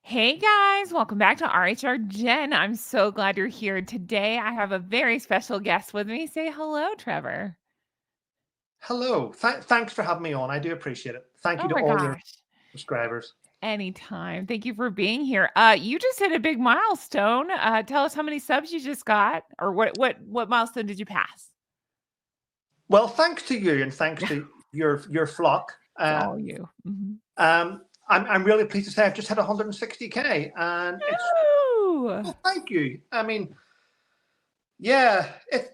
Hey guys, welcome back to rhrjen. I'm so glad you're here. Today I have a very special guest with me. Say hello, Trevor. Hello. Thanks for having me on. I do appreciate it. Thank you Oh to my all your gosh. subscribers. Anytime. Thank you for being here. You just hit a big milestone. Tell us how many subs you just got, or what milestone did you pass? Well, thanks to you and thanks to your flock. It's all you. I'm really pleased to say I've just hit 160K, and it's Woo! well, thank you. Yeah,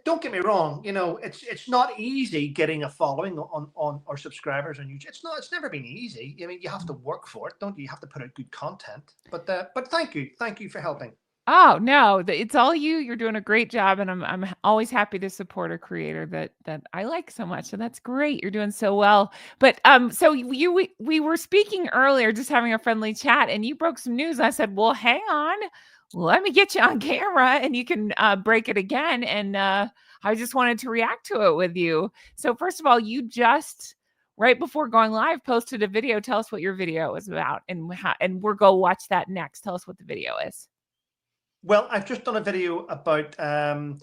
don't get me wrong. It's not easy getting a following on or subscribers on YouTube. It's never been easy. I mean, you have to work for it, don't you? You have to put out good content. But thank you for helping. Oh, no, it's all you. You're doing a great job, and I'm always happy to support a creator that I like so much. So that's great. You're doing so well. But so we were speaking earlier, just having a friendly chat, and you broke some news. I said, well, hang on, let me get you on camera, and you can break it again. And I just wanted to react to it with you. So first of all, you just right before going live posted a video. Tell us what your video was about, and we'll go watch that next. Tell us what the video is. Well, I've just done a video about as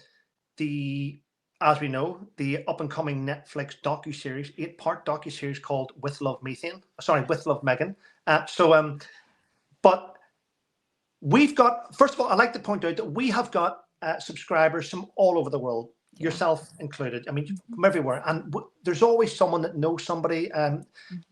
we know, the up and coming Netflix docuseries, 8-part docuseries called "With Love Methane." Sorry, "With Love Megan." But we've got. First of all, I'd like to point out that we have got subscribers from all over the world, Yeah. yourself included. I mean, Mhm. from everywhere, and there's always someone that knows somebody. Mhm.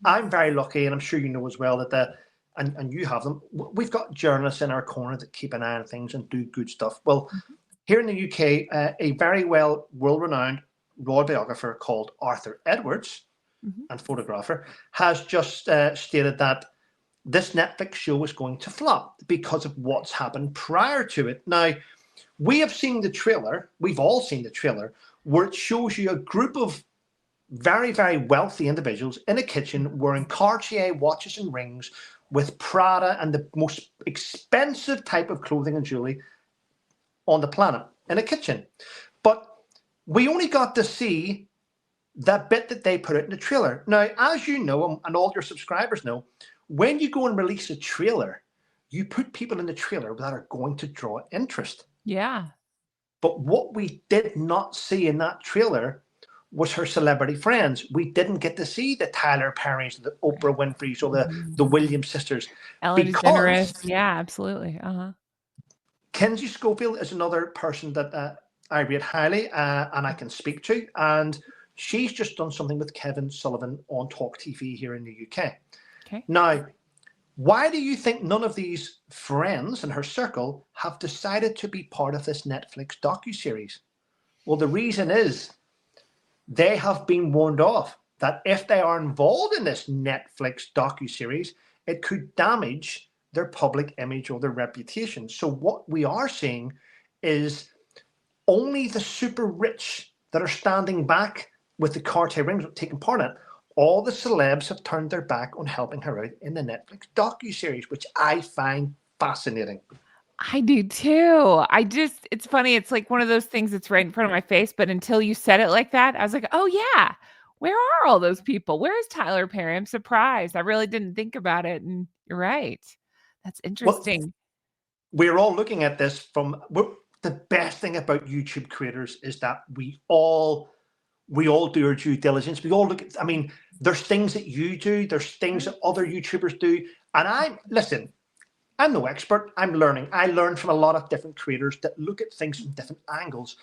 I'm very lucky, and I'm sure you know as well that and you have them. We've got journalists in our corner that keep an eye on things and do good stuff. Well, Mhm. here in the UK, a very world-renowned royal biographer called Arthur Edwards Mhm. and photographer has just stated that this Netflix show is going to flop because of what's happened prior to it. Now, we have seen the trailer, we've all seen the trailer, where it shows you a group of very, very wealthy individuals in a kitchen wearing Cartier watches and rings with Prada and the most expensive type of clothing and jewelry on the planet in a kitchen. But we only got to see that bit that they put out in the trailer. Now, as you know, and all your subscribers know, when you go and release a trailer, you put people in the trailer that are going to draw interest. Yeah. But what we did not see in that trailer was her celebrity friends. We didn't get to see the Tyler Perrys, the Oprah Winfreys, or the Mhm. Williams sisters Ellen DeGeneres. because Yeah, absolutely. Uh-huh. Kinsey Schofield is another person that I rate highly and I can speak to. And she's just done something with Kevin Sullivan on Talk TV here in the UK. Okay. Now, why do you think none of these friends in her circle have decided to be part of this Netflix docuseries? Well, the reason is they have been warned off that if they are involved in this Netflix docuseries, it could damage their public image or their reputation. So what we are seeing is only the super rich that are standing back with the Cartier rings taking part in it. All the celebs have turned their back on helping her out in the Netflix docuseries, which I find fascinating. I do too. It's funny. It's like one of those things that's right in front of my face, but until you said it like that, I was like, oh yeah, where are all those people? Where is Tyler Perry? I'm surprised. I really didn't think about it. And you're right. That's Well, interesting. we're all looking at this from the best thing about YouTube creators is that we all do our due diligence. We all look at, I mean, there's things that you do, there's things Sure. that other YouTubers do. And listen, I'm no expert. I'm learning. I learn from a lot of different creators that look at things from different angles.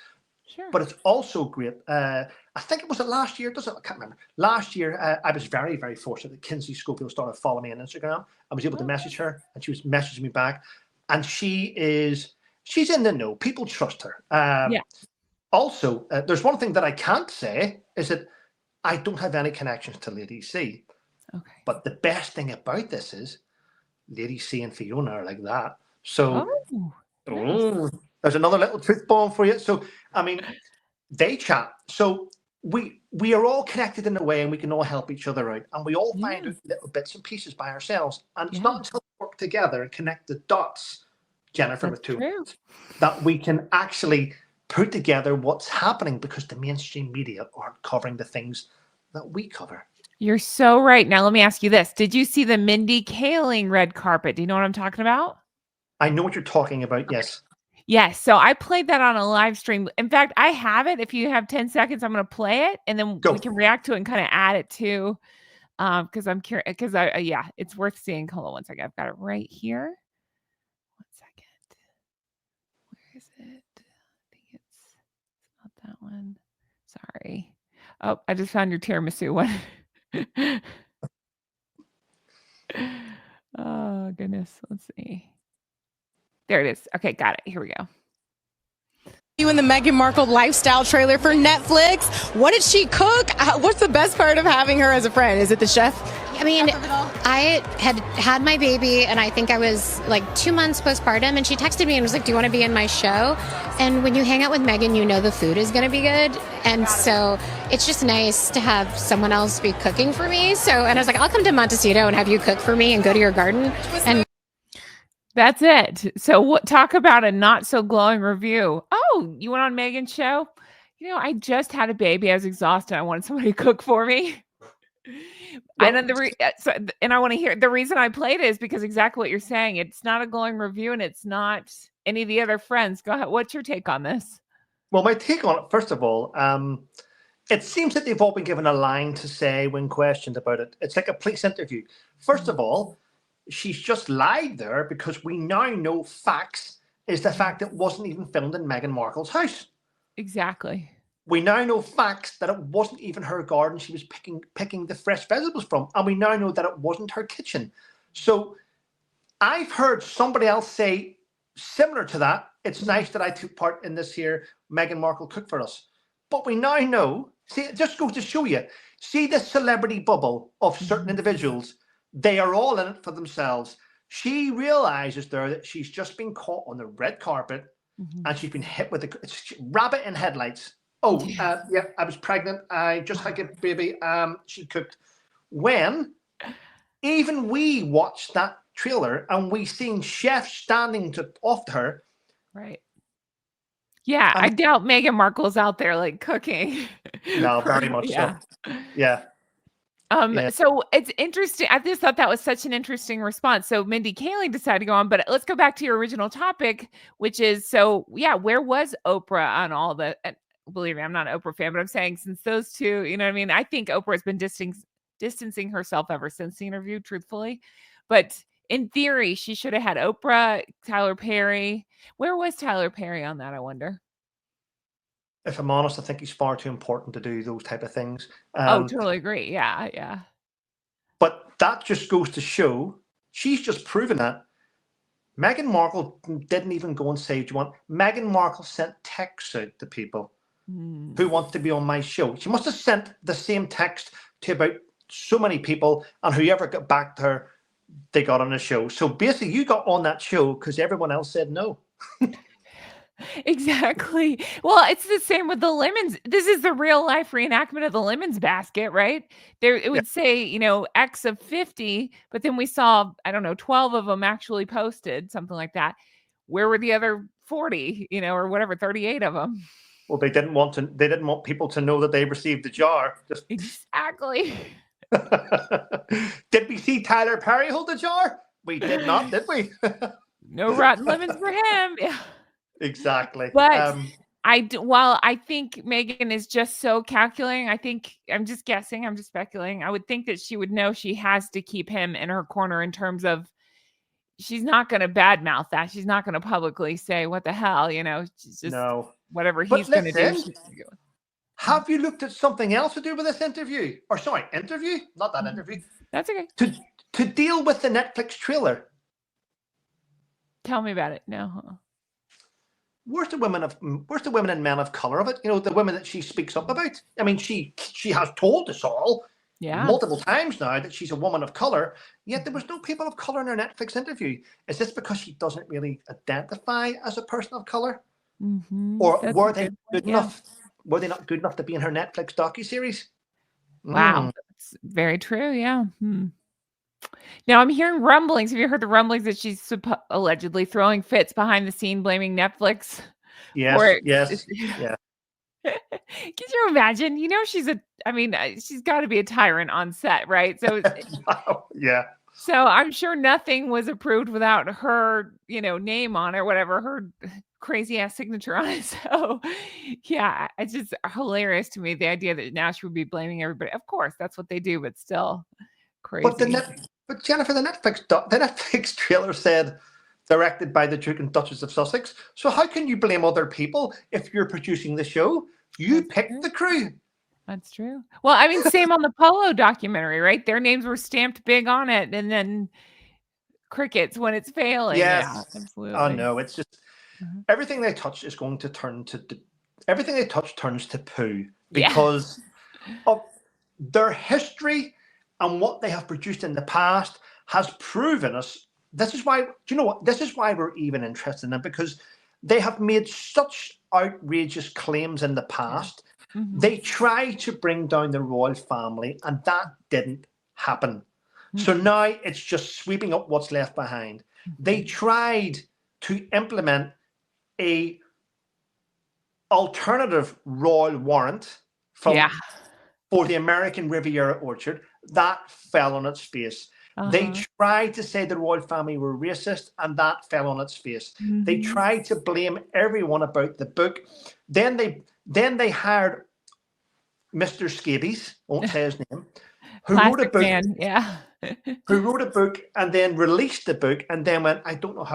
Sure. But it's also great. I think it was last year. Does it? I can't remember. Last year, I was very, very fortunate that Kinsey Schofield started following me on Instagram. I was able to Oh, message her, and she was messaging me back. And she's in the know. People trust her. yeah. Also, there's one thing that I can't say is that I don't have any connections to Lady C. Okay. But the best thing about this is Lady C and Fiona are like that. So, Oh, nice. oh, there's another little truth bomb for you. So, I mean, they chat. So we are all connected in a way, and we can all help each other out, and we all find Yeah. out little bits and pieces by ourselves. And it's not Yeah. until we work together and connect the dots, Jennifer That's with two, true. that we can actually put together what's happening because the mainstream media aren't covering the things that we cover. You're so right. Now let me ask you this. Did you see the Mindy Kaling red carpet? Do you know what I'm talking about? I know what you're talking about. Okay. Yes. Yes, so I played that on a live stream. In fact, I have it. If you have 10 seconds, I'm gonna play it, and then we Go. can react to it and kinda add it to, because 'cause I'm curious. Because yeah, it's worth seeing. Hold on one second. I've got it right here. 1 second. Where is it? I think it's not that one. Sorry. Oh, I just found your tiramisu one. Oh, goodness. Let's see. There it is. Okay, got it. Here we go. You in the Meghan Markle lifestyle trailer for Netflix. What did she cook? What's the best part of having her as a friend? Is it the chef? I mean, I had my baby, and I think I was like 2 months postpartum, and she texted me and was like, "Do you want to be in my show?" And when you hang out with Megan, you know the food is going to be good, and so it's just nice to have someone else be cooking for me. So, and I was like, "I'll come to Montecito and have you cook for me and go to your garden." And That's it. So what talk about a not so glowing review. Oh, you went on Megan's show? I just had a baby. I was exhausted. I wanted somebody to cook for me. And Well, then and I want to hear the reason I played it is because exactly what you're saying. It's not a glowing review and it's not any of the other friends. Go ahead. What's your take on this? well, my take on it, first of all, it seems that they've all been given a line to say when questioned about it. It's like a police interview. First of all, she's just lied there because we now know facts is the fact it wasn't even filmed in Meghan Markle's house. Exactly. We now know facts that it wasn't even her garden she was picking the fresh vegetables from, and we now know that it wasn't her kitchen. So I've heard somebody else say similar to that. It's nice that I took part in this here. Meghan Markle cooked for us, but we now know. See, it just goes to show you. See the celebrity bubble of certain individuals. They are all in it for themselves. She realizes there that she's just been caught on the red carpet and she's been hit with a rabbit in headlights. Oh, yeah, I was pregnant. I just had a baby. She cooked. When even we watched that trailer and we seen chefs standing off to her. Right. Yeah, I doubt Meghan Markle's out there like cooking. No, very much Yeah. so. Yeah. Yeah. So it's interesting. I just thought that was such an interesting response. So Mindy Kaling decided to go on, but let's go back to your original topic, which is where was Oprah on all the and believe me, I'm not an Oprah fan, but I'm saying since those two, you know what I mean? I think Oprah has been distancing herself ever since the interview, truthfully. But in theory, she should have had Oprah, Tyler Perry. Where was Tyler Perry on that, I wonder? If I'm honest, I think he's far too important to do those type of things. Oh, totally agree. Yeah, yeah. But that just goes to show she's just proven that Meghan Markle didn't even go and say, "Do you want?" Meghan Markle sent texts out to people who want to be on my show. She must have sent the same text to about so many people, and whoever got back to her, they got on the show. So basically, you got on that show because everyone else said no. Exactly. Well, it's the same with the lemons. This is the real life reenactment of the lemons basket, right? There it Yeah. would say, X of 50, but then we saw, I don't know, 12 of them actually posted, something like that. Where were the other 40, or whatever, 38 of them? Well, they didn't want to. They didn't want people to know that they received the jar. Just Exactly. did we see Tyler Perry hold the jar? We did not, did we? No rotten lemons for him. Yeah. Exactly. But while I think Megan is just so calculating, I think I'm just guessing, I'm just speculating. I would think that she would know she has to keep him in her corner in terms of she's not going to badmouth that. She's not going to publicly say, "What the hell?" She's just no. whatever But he's going to do. listen, have you looked at something else to do with this interview? Or sorry, interview? Not that interview. That's okay. To deal with the Netflix trailer. Tell me about it. No. Where's the women and men of color of it? The women that she speaks up about. I mean, she has told us all multiple times now that she's a woman of color, yet there was no people of color in her Netflix interview. Is this because she doesn't really identify as a person of color? Or were they good enough? Were they not good enough to be in her Netflix docuseries? Wow. That's very true. Yeah. Now I'm hearing rumblings. Have you heard the rumblings that she's allegedly throwing fits behind the scene, blaming Netflix? Yes. Yeah. Can you imagine? She's got to be a tyrant on set, right? Yeah. So I'm sure nothing was approved without her, name on it or whatever, her crazy ass signature on it. So yeah, it's just hilarious to me, the idea that now she would be blaming everybody. Of course, that's what they do, but still But crazy. but Jennifer, the Netflix trailer said directed by the Duke and Duchess of Sussex. So how can you blame other people if you're producing the show? You That's picked true. the crew. That's true. Well, same on the Polo documentary, right? Their names were stamped big on it, and then crickets when it's failing. Yeah, Yes. Oh absolutely. no, it's just Uh-huh. everything they touch is going to turn to everything they touch turns to poo Yeah. because of their history and what they have produced in the past has proven us. This is why, do you know what? This is why we're even interested in them, because they have made such outrageous claims in the past. Mhm. They tried to bring down the royal family, and that didn't happen. So now it's just sweeping up what's left behind. They tried to implement a alternative royal warrant Yeah. for the American Riviera orchard. That fell on its face. They Uh-huh. tried to say the royal family were racist, and that fell on its face. They Mhm. tried to blame everyone about the book. Then they hired Mr. Scabies, won't say his name, who wrote a Plastic book, Man, yeah. and then released the book and then went, I don't know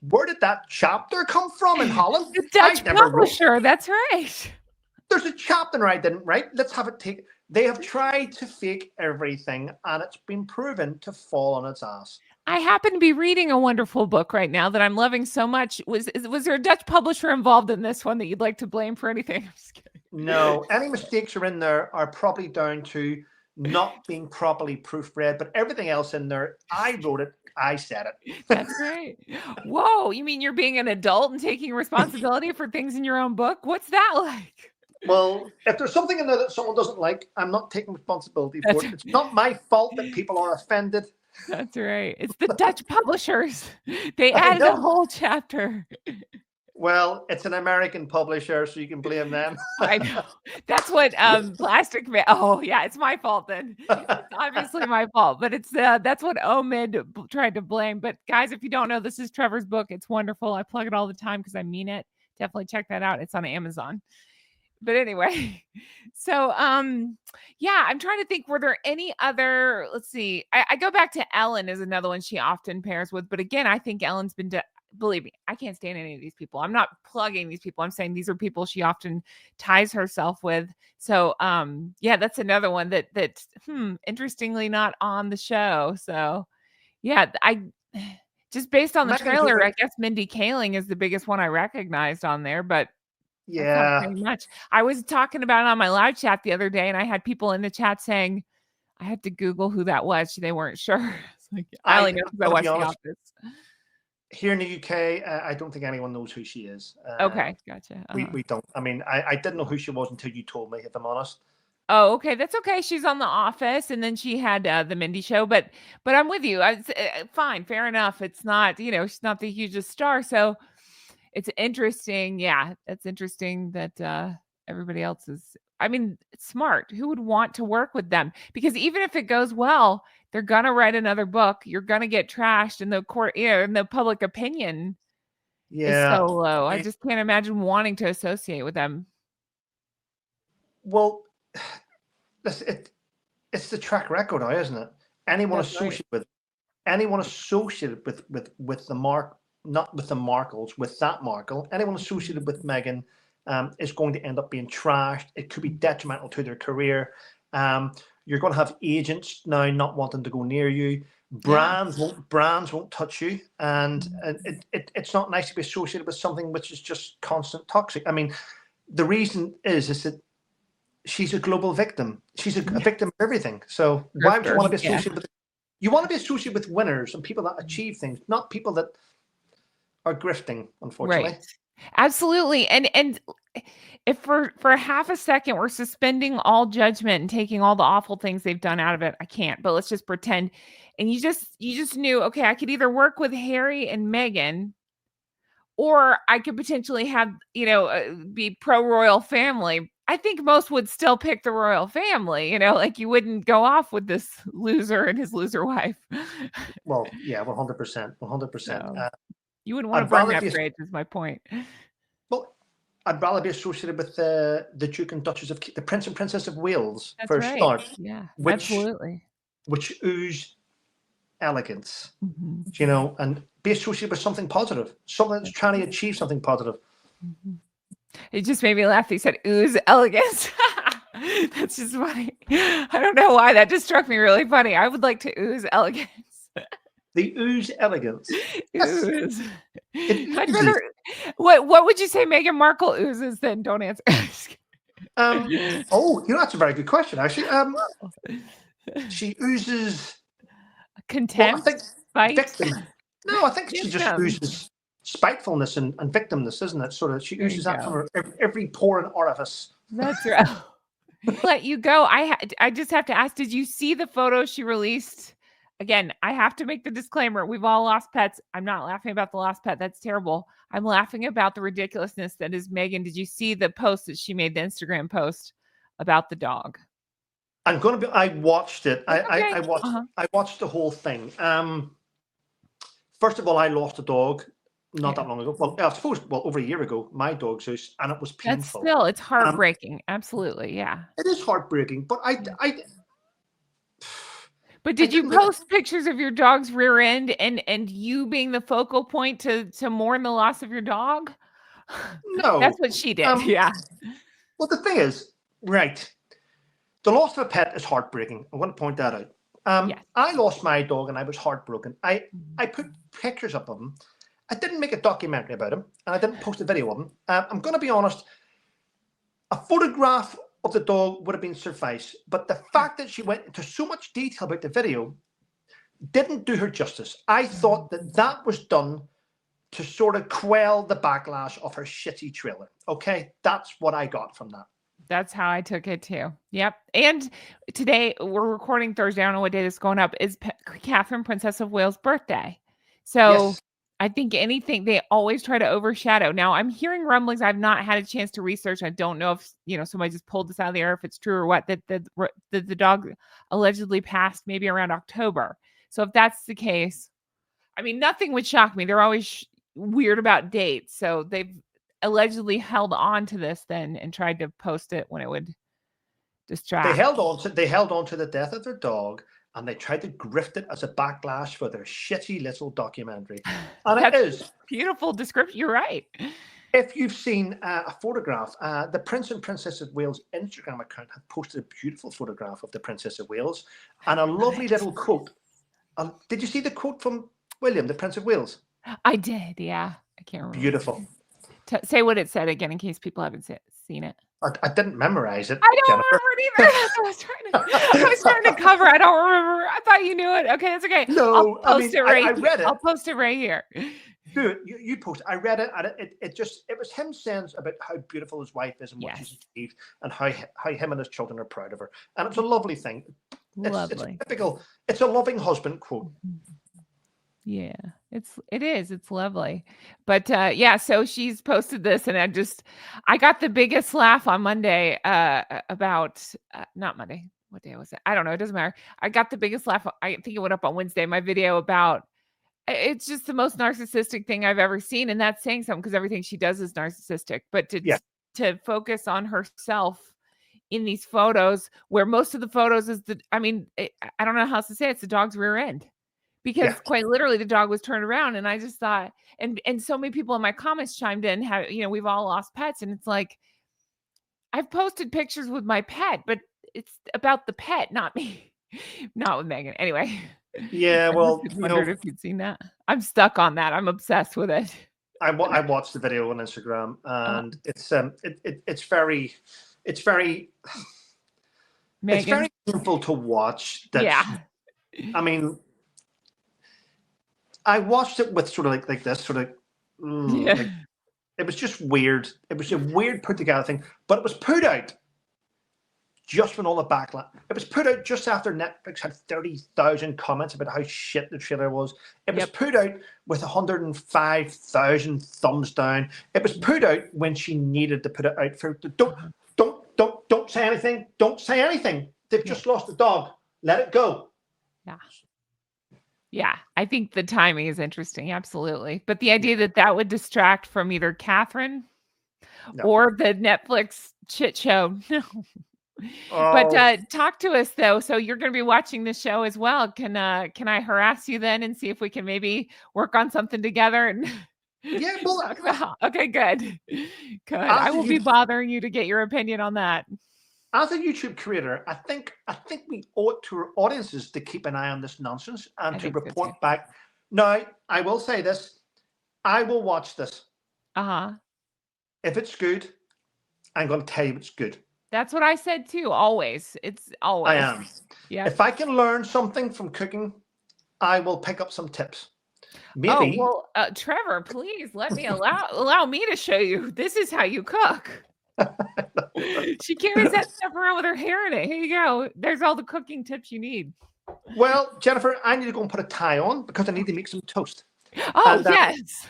where did that chapter come from in Holland? The I Dutch never wrote. publisher, that's right. There's a chapter I didn't write. Let's have it take. They have tried to fake everything, and it's been proven to fall on its ass. I happen to be reading a wonderful book right now that I'm loving so much. Was there a Dutch publisher involved in this one that you'd like to blame for anything? I'm just kidding. No, any mistakes are in there are probably down to not being properly proofread, but everything else in there, I wrote it, I said it. That's right. Whoa, you mean you're being an adult and taking responsibility for things in your own book? What's that like? Well, if there's something in there that someone doesn't like, I'm not taking responsibility for That's it. It's not my fault that people are offended. That's right. It's the Dutch publishers. They I added a know. whole chapter. Well, it's an American publisher, so you can blame them. I know. That's what Plastic Man. Oh, yeah, it's my fault then. It's obviously my fault, but that's what Omid tried to blame. But guys, if you don't know, this is Trevor's book. It's wonderful. I plug it all the time because I mean it. Definitely check that out. It's on Amazon. But anyway, so yeah, I'm trying to think, were there any other, let's see. I go back to Ellen is another one she often pairs with, but again, I think Ellen's been believe me, I can't stand any of these people. I'm not plugging these people. I'm saying these are people she often ties herself with. So yeah, that's another one that interestingly not on the show. So yeah, I just based on the Meghan trailer, I Markle, guess Mindy Kaling is the biggest one I recognized on there, but that's not yeah, saying much. I was talking about it on my live chat the other day, and I had people in the chat saying, I had to Google who that was. They weren't sure. It's like, I only I'm know because I going to be watched The honest. Office. Here in the UK, I don't think anyone knows who she is. Okay, gotcha. We don't. I mean, I didn't know who she was until you told me, if I'm honest. Oh, okay. That's okay. She's on The Office, and then she had the Mindy Show. But I'm with you. Fine, fair enough. It's not, she's not the hugest star. So it's interesting. Yeah, it's interesting that everybody else is. It's smart. Who would want to work with them? Because even if it goes well, they're gonna write another book. You're gonna get trashed in the court, and the public opinion is Yeah. so low. I just can't imagine wanting to associate with them. Well, it's the track record now, isn't it? Anyone That's right. associated with anyone associated with the not with the Markles, with that Markle, anyone associated with Meghan is going to end up being trashed. It could be detrimental to their career. You're going to have agents now not wanting to go near you. Brands won't touch you, and it's not nice to be associated with something which is just constant toxic. I mean, the reason is that she's a global victim. She's a victim of everything. So why would you want to be associated with? You want to be associated with winners and people that achieve things, not people that are grifting, unfortunately. Right. Absolutely. And if for half a second we're suspending all judgment and taking all the awful things they've done out of it, I can't. But let's just pretend. And you just knew, okay, I could either work with Harry and Meghan, or I could potentially have, be pro royal family. I think most would still pick the royal family, you know, like you wouldn't go off with this loser and his loser wife. Well, yeah, 100%, 100%. So you wouldn't want to I'd burn rather that be bridge, is my point. well, I'd rather be associated with the Duke and Duchess of the Prince and Princess of Wales That's for a right. start, Yeah, which absolutely. which ooze elegance, Mhm. you know, and be associated with something positive, something that's trying to achieve something positive. Mhm. It just made me laugh. He said, ooze elegance. That's just funny. I don't know why. That just struck me really funny. I would like to ooze elegance. The ooze elegance. Yes, Ooze. it I'd oozes. rather. What would you say Meghan Markle oozes then? Don't answer. Oh, you know, that's a very good question, actually. She oozes. Well, I Contempt, think spite, victim. No, I think she just wisdom. oozes spitefulness and victimness, isn't it? Sort of, she There you oozes that from go. her every pore and orifice. That's right. Let you go. I just have to ask, did you see the photo she released? Again, I have to make the disclaimer. We've all lost pets. I'm not laughing about the lost pet. That's terrible. I'm laughing about the ridiculousness that is Meghan. Did you see the post that she made, the Instagram post about the dog? I'm gonna be. I watched it. That's okay. I watched the whole thing. First of all, I lost a dog not Yeah. that long ago. Well, I suppose over a year ago. My dog Zeus, and it was That's painful. still, it's heartbreaking. Absolutely. Yeah. It is heartbreaking, but But I did you didn't really. post pictures of your dog's rear end and you being the focal point to mourn the loss of your dog? That's No. what she did. Um. Yeah. Well, the thing is, right. The loss of a pet is heartbreaking. I want to point that out. Yes. I lost my dog and I was heartbroken. I put pictures up of him. I didn't make a documentary about him, and I didn't post a video of him. I'm going to be honest. A photograph of the dog would have been suffice, but the fact that she went into so much detail about the video didn't do her justice. I thought that was done to sort of quell the backlash of her shitty trailer. Okay, that's what I got from that. That's how I took it too. Yep. And today we're recording Thursday. I don't know what day this is going up. Is Catherine, Princess of Wales' birthday. So Yes. I think anything they always try to overshadow. Now I'm hearing rumblings. I've not had a chance to research. I don't know if somebody just pulled this out of the air, if it's true or what. That the dog allegedly passed maybe around October. So if that's the case, I mean, nothing would shock me. They're always weird about dates. So they've allegedly held on to this then and tried to post it when it would distract. They held on to the death of their dog, and they tried to grift it as a backlash for their shitty little documentary. And it is beautiful description. You're right. If you've seen a photograph, the Prince and Princess of Wales Instagram account have posted a beautiful photograph of the Princess of Wales and a lovely little quote. Did you see the quote from William, the Prince of Wales? I did, yeah. I can't remember. Beautiful. Say what it said again in case people haven't seen it. I didn't memorize it. I don't remember it either. I was trying to cover. I don't remember. I thought you knew it. Okay, that's okay. No, I'll post it right. I read it. I'll post it right here. Do it. You post. I read it, and it was him saying about how beautiful his wife is and what she's achieved, and how him and his children are proud of her. And it's a lovely thing. Lovely. It's a loving husband quote. Yeah, it is. It's lovely. But yeah, so she's posted this and I got the biggest laugh on Monday about not Monday. What day was it? I don't know. It doesn't matter. I got the biggest laugh. I think it went up on Wednesday. My video about it's just the most narcissistic thing I've ever seen. And that's saying something because everything she does is narcissistic. But to focus on herself in these photos where most of the photos is I don't know how else to say it. It's the dog's rear end. Because quite literally the dog was turned around and I just thought, and so many people in my comments chimed in how, we've all lost pets. And it's like, I've posted pictures with my pet, but it's about the pet, not me, not with Meghan. Anyway. Yeah, well, I wondered if you'd seen that. I'm stuck on that. I'm obsessed with it. I watched the video on Instagram and it's very painful to watch. I mean, I watched it with sort of like this sort of, like, it was just weird. It was a weird put together thing, but it was put out just when all the backlash. It was put out just after Netflix had 30,000 comments about how shit the trailer was. It was put out with 105,000 thumbs down. It was put out when she needed to put it out for. Don't say anything. Don't say anything. They've just lost a dog. Let it go. Yeah. Yeah, I think the timing is interesting. Absolutely. But the idea that that would distract from either Catherine or the Netflix shit show. No. But talk to us though. So you're going to be watching the show as well. Can I harass you then and see if we can maybe work on something together? And yeah, well, talk about, okay, good. I will be bothering you to get your opinion on that. As a YouTube creator, I think we owe it to our audiences to keep an eye on this nonsense and to report back. Now, I will say this: I will watch this. If it's good, I'm going to tell you it's good. That's what I said too. Always, it's always. I am. Yeah. If I can learn something from cooking, I will pick up some tips. Maybe. Oh well, Trevor, please let me allow me to show you. This is how you cook. She carries that stuff around with her hair in it. Here you go. There's all the cooking tips you need. Well, Jennifer, I need to go and put a tie on because I need to make some toast. Oh, yes.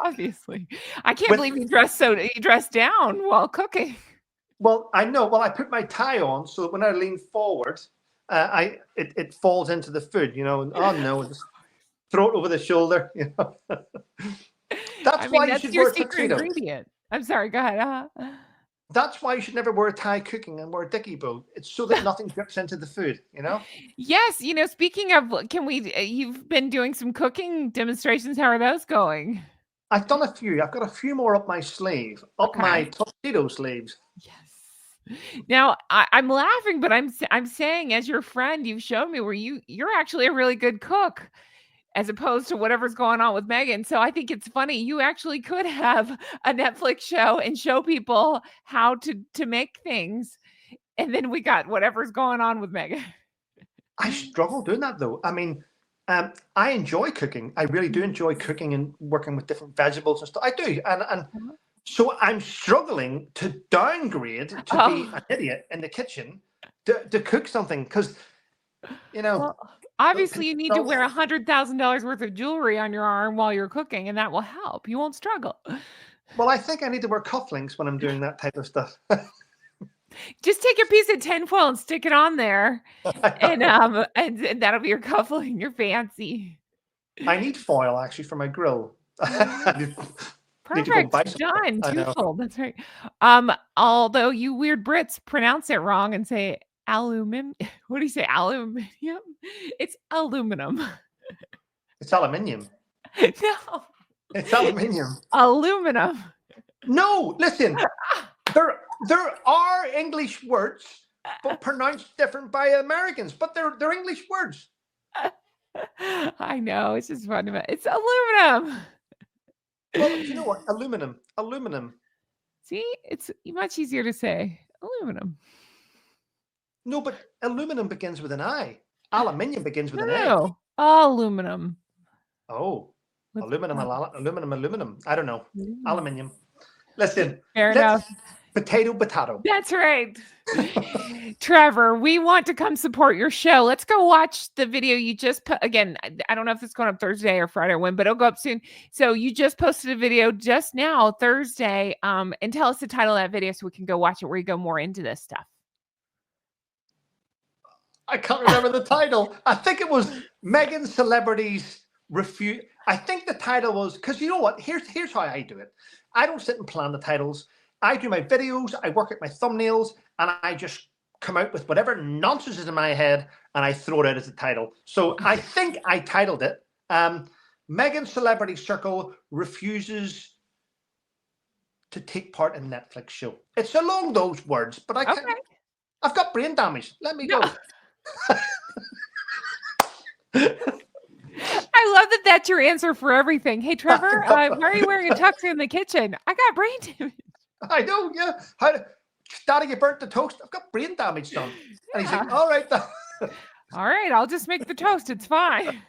Obviously. I can't believe you dressed down while cooking. Well, I know. Well, I put my tie on so that when I lean forward, it falls into the food, And oh no, just throw it over the shoulder, That's why you should wear a tuxedo. Ingredient. I'm sorry, go ahead. That's why you should never wear a tie cooking and wear a dicky bow. It's so that nothing drips into the food, Yes, speaking of, you've been doing some cooking demonstrations. How are those going? I've done a few. I've got a few more up my sleeve, my tuxedo sleeves. Yes. Now I'm laughing, but I'm saying, as your friend, you've shown me where you're actually a really good cook, as opposed to whatever's going on with Meghan. So I think it's funny. You actually could have a Netflix show and show people how to make things. And then we got whatever's going on with Meghan. I struggle doing that though. I mean, I enjoy cooking. I really do enjoy cooking and working with different vegetables and stuff. I do. And so I'm struggling to downgrade to be an idiot in the kitchen to cook something because, Well, obviously, you need to wear $100,000 worth of jewelry on your arm while you're cooking, and that will help. You won't struggle. Well, I think I need to wear cufflinks when I'm doing that type of stuff. Just take a piece of tinfoil and stick it on there, and that'll be your cufflink. You're fancy. I need foil actually for my grill. Perfect. Done. Twofold. That's right. Although you weird Brits pronounce it wrong and say aluminum. What do you say? Aluminium? It's aluminum. It's aluminium. No. It's aluminium. Aluminum. No, listen. There are English words, but pronounced different by Americans. But they're English words. I know. It's just funny. It's aluminum. Well, you know what? Aluminum. See, it's much easier to say. Aluminum. No, but aluminum begins with an I. Aluminium begins with an A. No, aluminum. Oh, aluminum. I don't know. Aluminium. Listen. Fair enough. Potato. That's right. Trevor, we want to come support your show. Let's go watch the video you just put. Again, I don't know if it's going up Thursday or Friday or when, but it'll go up soon. So you just posted a video just now, Thursday, and tell us the title of that video so we can go watch it where you go more into this stuff. I can't remember the title. I think it was Meghan Celebrities Refuse. I think the title was, because you know what? Here's how I do it. I don't sit and plan the titles. I do my videos, I work at my thumbnails, and I just come out with whatever nonsense is in my head, and I throw it out as a title. So I think I titled it, Meghan Celebrity Circle Refuses to Take Part in Netflix Show. It's along those words, but I can't. I've got brain damage. Let me go. I love that that's your answer for everything. Hey, Trevor, why are you wearing a tux in the kitchen? I got brain damage. I know, yeah. Daddy, you burnt the toast. I've got brain damage done. And he's like, all right. All right, I'll just make the toast. It's fine.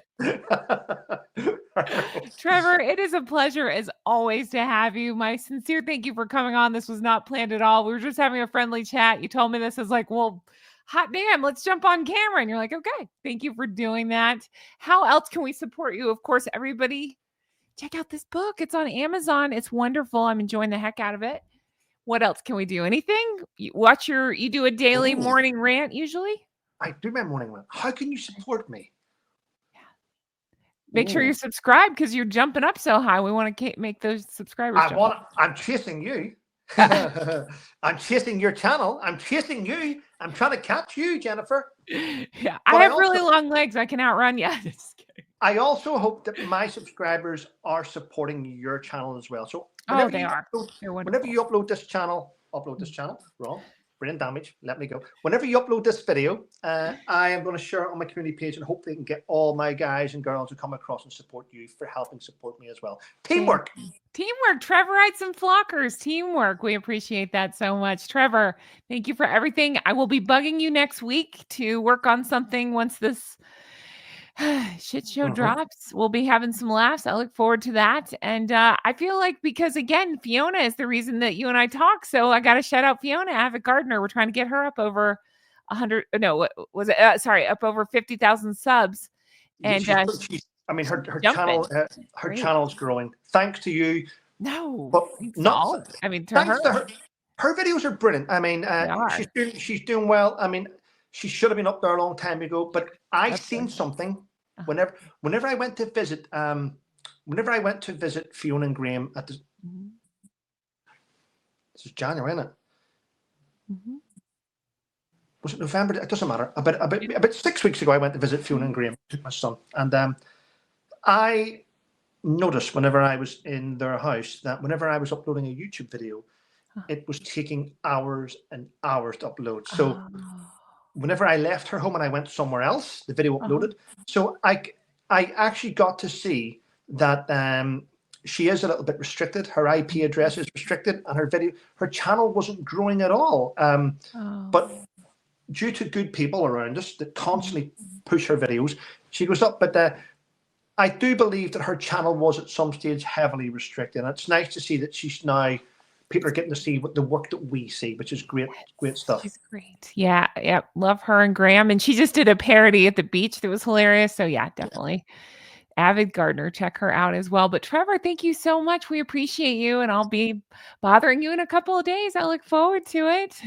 Trevor, it is a pleasure as always to have you. My sincere thank you for coming on. This was not planned at all. We were just having a friendly chat. You told me this is like, well, hot damn, let's jump on camera. And you're like, okay, thank you for doing that. How else can we support you? Of course, everybody, check out this book. It's on Amazon. It's wonderful. I'm enjoying the heck out of it. What else can we do? Anything? You do a daily morning rant usually? I do my morning rant. How can you support me? Make sure you're subscribed because you're jumping up so high. We want to make those subscribers jump up. I'm chasing you. I'm chasing your channel. I'm chasing you. I'm trying to catch you, Jennifer. Yeah, I have really long legs. I can outrun you. Just kidding. I also hope that my subscribers are supporting your channel as well. So they are. Whenever you upload this channel, wrong, brain damage, let me go. Whenever you upload this video, I am going to share it on my community page and hopefully can get all my guys and girls who come across and support you for helping support me as well. Teamwork. Teamwork. Trevorites and flockers. Teamwork. We appreciate that so much. Trevor, thank you for everything. I will be bugging you next week to work on something once this shit show drops. We'll be having some laughs. I look forward to that. And I feel like because again, Fiona is the reason that you and I talk. So I got to shout out Fiona Avid Gardner. We're trying to get her up over 100. No, what was it? Up over 50,000 subs. And her channel, her channel's growing thanks to you. No, but not. I mean, thanks to her. Her videos are brilliant. I mean, she's doing well. I mean, she should have been up there a long time ago. But I seen something whenever I went to visit. Whenever I went to visit Fiona and Graham at the. This is January, isn't it? Was it November? It doesn't matter. About 6 weeks ago, I went to visit Fiona and Graham, my son, and I noticed whenever I was in their house that whenever I was uploading a YouTube video, it was taking hours and hours to upload. So whenever I left her home and I went somewhere else, the video uploaded. So I actually got to see that she is a little bit restricted. Her IP address is restricted, and her channel wasn't growing at all. But due to good people around us that constantly push her videos, she goes up. But I do believe that her channel was at some stage heavily restricted. And it's nice to see that she's now, people are getting to see the work that we see, which is great stuff. She's great. Yeah. Love her and Graham. And she just did a parody at the beach that was hilarious. So yeah, definitely. Avid Gardner, check her out as well. But Trevor, thank you so much. We appreciate you. And I'll be bothering you in a couple of days. I look forward to it.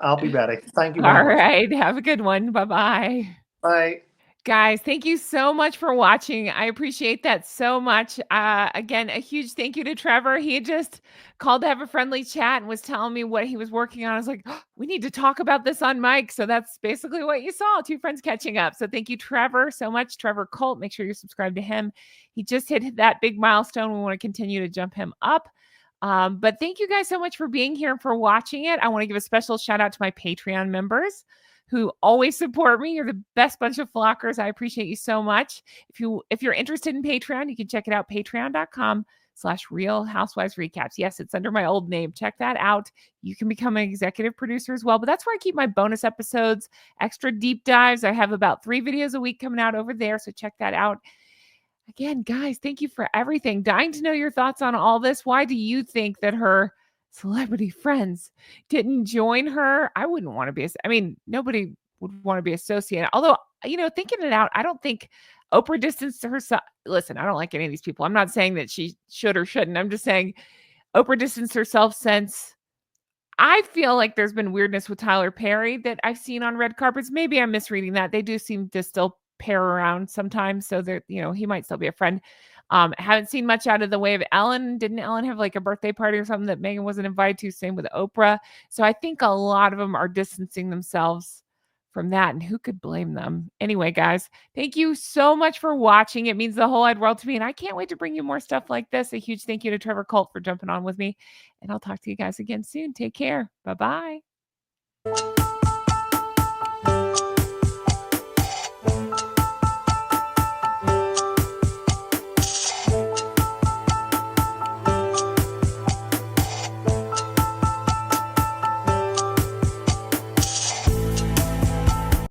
I'll be ready. Thank you very much. All right. Have a good one. Bye-bye. Bye. Guys, thank you so much for watching. I appreciate that so much. Again, a huge thank you to Trevor. He had just called to have a friendly chat and was telling me what he was working on. I was like, we need to talk about this on mic. So that's basically what you saw, two friends catching up. So thank you, Trevor, so much. Trevor Colt, make sure you're subscribed to him. He just hit that big milestone. We want to continue to jump him up. But thank you guys so much for being here and for watching it. I want to give a special shout out to my Patreon members who always support me. You're the best bunch of flockers. I appreciate you so much. If you're interested in Patreon, you can check it out, patreon.com/Real Housewives Recaps. Yes, it's under my old name. Check that out. You can become an executive producer as well, but that's where I keep my bonus episodes, extra deep dives. I have about 3 videos a week coming out over there, so check that out. Again, guys, thank you for everything. Dying to know your thoughts on all this. Why do you think that her celebrity friends didn't join her? I wouldn't want to be. Nobody would want to be associated. Although, thinking it out, I don't think Oprah distanced herself. Listen, I don't like any of these people. I'm not saying that she should or shouldn't. I'm just saying Oprah distanced herself since I feel like there's been weirdness with Tyler Perry that I've seen on red carpets. Maybe I'm misreading that. They do seem to still pair around sometimes. So that, he might still be a friend. Haven't seen much out of the way of Ellen. Didn't Ellen have like a birthday party or something that Meghan wasn't invited to? Same with Oprah. So I think a lot of them are distancing themselves from that, and who could blame them? Anyway, guys, thank you so much for watching. It means the whole wide world to me, and I can't wait to bring you more stuff like this. A huge thank you to Trevor Colt for jumping on with me, and I'll talk to you guys again soon. Take care. Bye-bye.